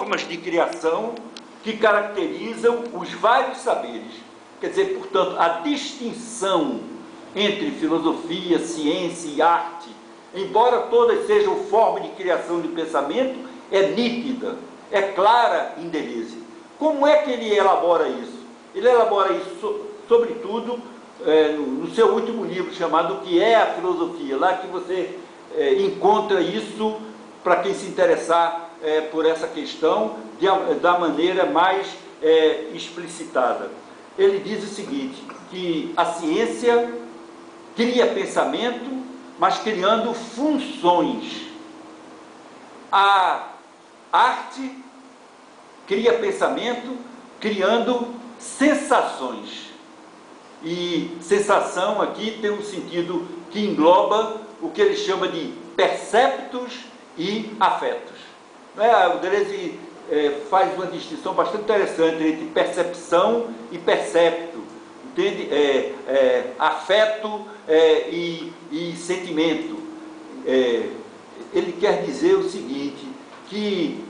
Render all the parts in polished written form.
formas de criação que caracterizam os vários saberes. Quer dizer, portanto, a distinção entre filosofia, ciência e arte, embora todas sejam formas de criação de pensamento, é nítida, é clara em Deleuze. Como é que ele elabora isso? Ele elabora isso, sobretudo, no seu último livro, chamado O que é a Filosofia, lá que você encontra isso, para quem se interessar por essa questão, da maneira mais explicitada. Ele diz o seguinte, que a ciência cria pensamento, mas criando funções. A arte cria pensamento, criando sensações. E sensação aqui tem um sentido que engloba o que ele chama de perceptos e afetos. O Deleuze faz uma distinção bastante interessante entre percepção e percepto, entende? Afeto e sentimento. Ele quer dizer o seguinte, que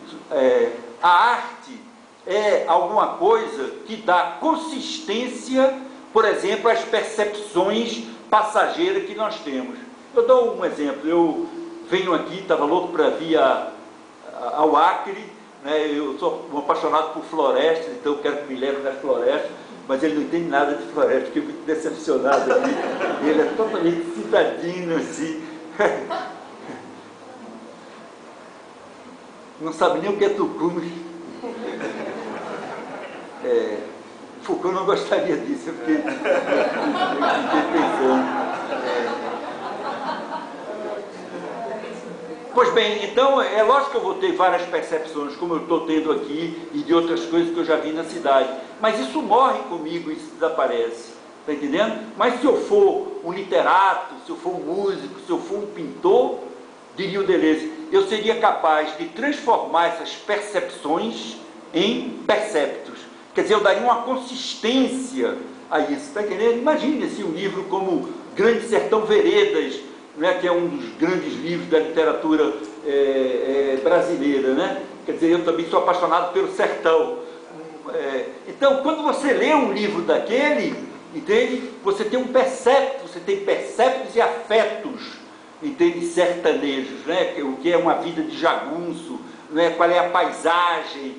a arte é alguma coisa que dá consistência, por exemplo, às percepções passageiras que nós temos. Eu dou um exemplo. Eu venho aqui, estava louco para vir ao Acre, né? Eu sou um apaixonado por florestas, então eu quero que me leve nas florestas, mas ele não entende nada de floresta, fiquei muito decepcionado aqui. Ele é totalmente citadino, assim. Não sabe nem o que é tucume. Foucault não gostaria disso, eu fiquei pensando. Pois bem, então é lógico que eu vou ter várias percepções, como eu estou tendo aqui, e de outras coisas que eu já vi na cidade. Mas isso morre comigo, isso desaparece. Está entendendo? Mas se eu for um literato, se eu for um músico, se eu for um pintor, diria o Deleuze, eu seria capaz de transformar essas percepções em perceptos. Quer dizer, eu daria uma consistência a isso. Está entendendo? Imagine-se um livro como Grande Sertão Veredas, né, que é um dos grandes livros da literatura brasileira, né? Quer dizer, eu também sou apaixonado pelo sertão. Então, quando você lê um livro daquele, entende? Você tem um percepto, você tem perceptos e afetos, entende? Sertanejos, né? O que é uma vida de jagunço, né? Qual é a paisagem,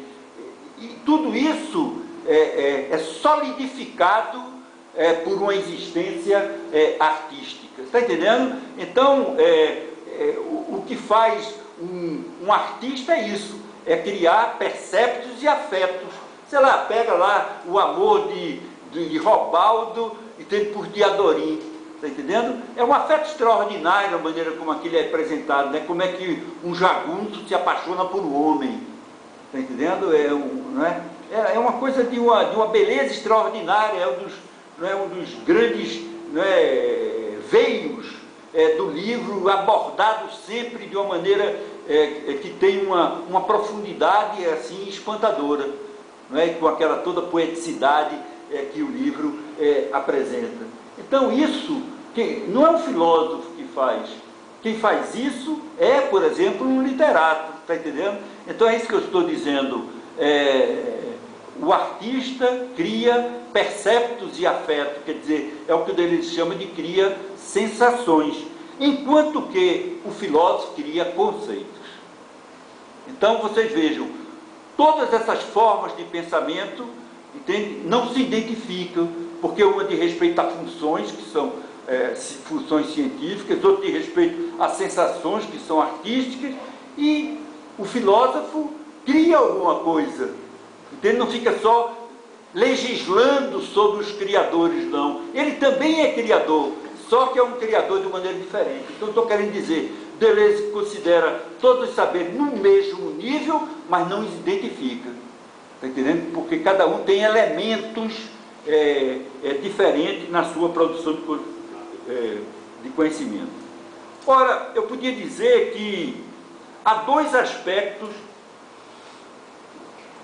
e tudo isso é solidificado por uma existência artística. Está entendendo? Então, o que faz um artista é isso, é criar perceptos e afetos. Sei lá, pega lá o amor de Robaldo, entende, por Diadorim. Está entendendo? É um afeto extraordinário a maneira como aquilo é apresentado, né? Como é que um jagunço se apaixona por um homem. Está entendendo? É uma coisa de uma beleza extraordinária, é um dos grandes veios do livro, abordado sempre de uma maneira que tem uma profundidade assim espantadora, com aquela toda poeticidade que o livro apresenta. Então isso não é um filósofo que faz. Quem faz isso é, por exemplo, um literato. Está entendendo? Então é isso que eu estou dizendo. O artista cria perceptos e afetos, quer dizer, é o que ele chama de cria sensações, enquanto que o filósofo cria conceitos. Então vocês vejam, todas essas formas de pensamento, entende, não se identificam, porque uma diz respeito a funções, que são funções científicas, outra diz respeito a sensações, que são artísticas, e o filósofo cria alguma coisa. Ele não fica só legislando sobre os criadores, não. Ele também é criador, só que é um criador de maneira diferente. Então, estou querendo dizer, Deleuze considera todos os saberes no mesmo nível, mas não os identifica. Está entendendo? Porque cada um tem elementos diferentes na sua produção de conhecimento. Ora, eu podia dizer que há dois aspectos,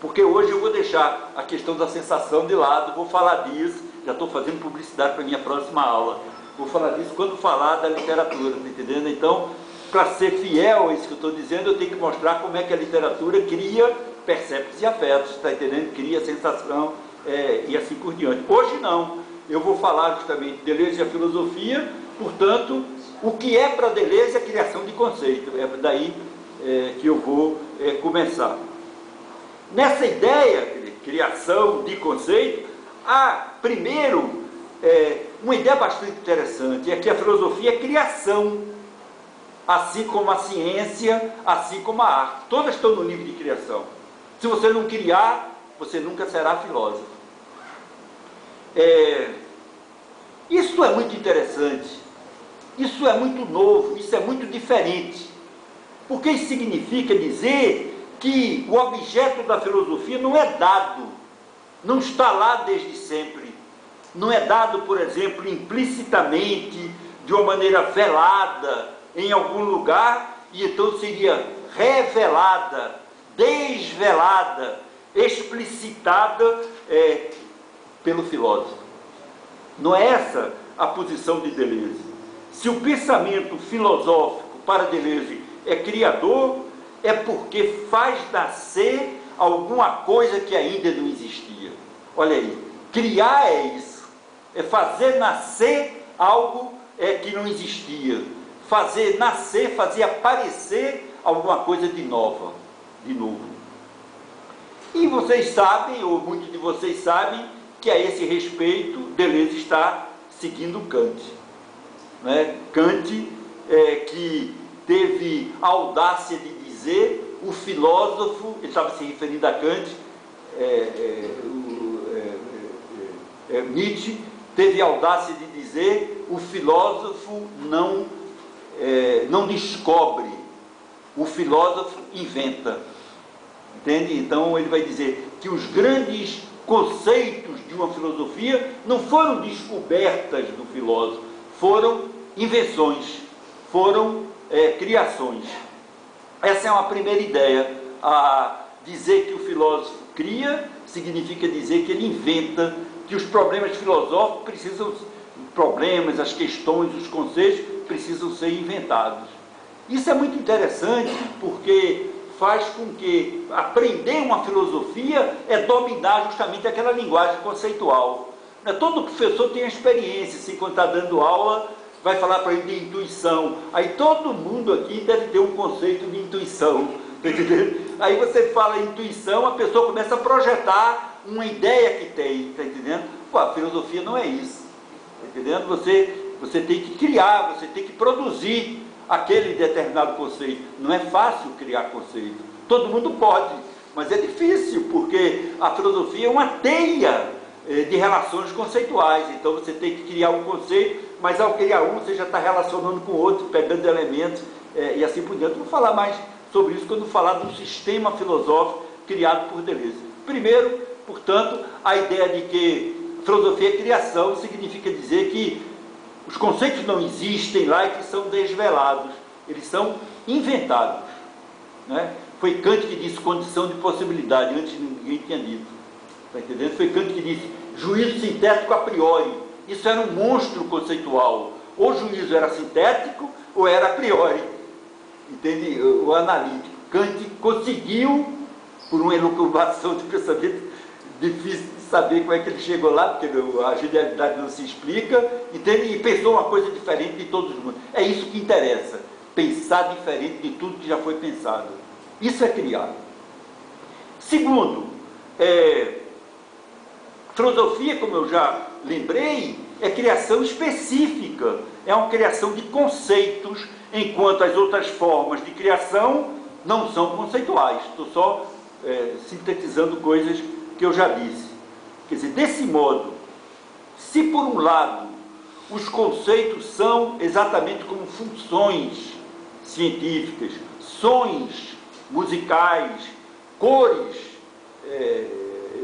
porque hoje eu vou deixar a questão da sensação de lado, vou falar disso, já estou fazendo publicidade para a minha próxima aula, vou falar disso quando falar da literatura, tá entendendo? Então, para ser fiel a isso que eu estou dizendo, eu tenho que mostrar como é que a literatura cria perceptos e afetos, está entendendo? Cria sensação e assim por diante. Hoje não, eu vou falar justamente de Deleuze e a filosofia, portanto, o que é para Deleuze a criação de conceito, é daí que eu vou começar. Nessa ideia de criação de conceito, há primeiro uma ideia bastante interessante, é que a filosofia é criação, assim como a ciência, assim como a arte. Todas estão no nível de criação. Se você não criar, você nunca será filósofo. Isso é muito interessante, isso é muito novo, isso é muito diferente, porque isso significa dizer que o objeto da filosofia não é dado, não está lá desde sempre, não é dado, por exemplo, implicitamente, de uma maneira velada, em algum lugar, e então seria revelada, desvelada, explicitada pelo filósofo. Não é essa a posição de Deleuze. Se o pensamento filosófico para Deleuze é criador, é porque faz nascer alguma coisa que ainda não existia. Olha aí, criar é isso, é fazer nascer algo que não existia, fazer nascer, fazer aparecer alguma coisa de novo. E vocês sabem, ou muitos de vocês sabem, que a esse respeito Deleuze está seguindo Kant. Né? Kant, que teve a audácia de dizer, o filósofo, ele estava se referindo a Kant, Nietzsche teve a audácia de dizer, o filósofo não descobre, o filósofo inventa. Entende? Então ele vai dizer que os grandes conceitos de uma filosofia não foram descobertas do filósofo, foram invenções, foram criações. Essa é uma primeira ideia. Dizer que o filósofo cria significa dizer que ele inventa, que os problemas filosóficos as questões, os conceitos precisam ser inventados. Isso é muito interessante porque faz com que aprender uma filosofia dominar justamente aquela linguagem conceitual. Todo professor tem a experiência, assim, quando está dando aula, vai falar para ele de intuição. Aí todo mundo aqui deve ter um conceito de intuição. Tá entendendo? Aí você fala intuição, a pessoa começa a projetar uma ideia que tem. Está entendendo? Pô, a filosofia não é isso. Tá entendendo? Você tem que criar, você tem que produzir aquele determinado conceito. Não é fácil criar conceito. Todo mundo pode, mas é difícil, porque a filosofia é uma teia de relações conceituais. Então você tem que criar um conceito, mas ao criar um, você já está relacionando com o outro, pegando elementos e assim por diante. Vou falar mais sobre isso quando falar do sistema filosófico criado por Deleuze. Primeiro, portanto, a ideia de que filosofia é criação significa dizer que os conceitos não existem lá e que são desvelados, eles são inventados. Né? Foi Kant que disse condição de possibilidade, antes ninguém tinha dito. Está entendendo? Foi Kant que disse juízo sintético a priori. Isso era um monstro conceitual. Ou o juízo era sintético ou era a priori. Entende? O analítico. Kant conseguiu, por uma elucubração de pensamento difícil de saber como é que ele chegou lá, porque a genialidade não se explica, entende? E pensou uma coisa diferente de todos os mundos. É isso que interessa, pensar diferente de tudo que já foi pensado. Isso é criar. Segundo, filosofia, como eu já lembrei, é criação específica, é uma criação de conceitos, enquanto as outras formas de criação não são conceituais. Estou só sintetizando coisas que eu já disse. Quer dizer, desse modo, se por um lado os conceitos são exatamente como funções científicas, sons musicais, cores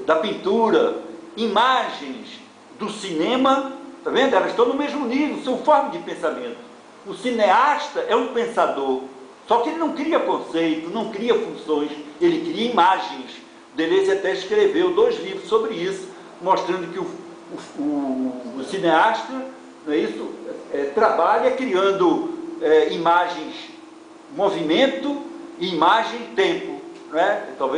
da pintura, imagens do cinema, está vendo? Elas estão no mesmo nível, são formas de pensamento. O cineasta é um pensador, só que ele não cria conceito, não cria funções, ele cria imagens. Deleuze até escreveu 2 livros sobre isso, mostrando que o cineasta, não é isso? Trabalha criando imagens, movimento, imagem, tempo. Não é? Talvez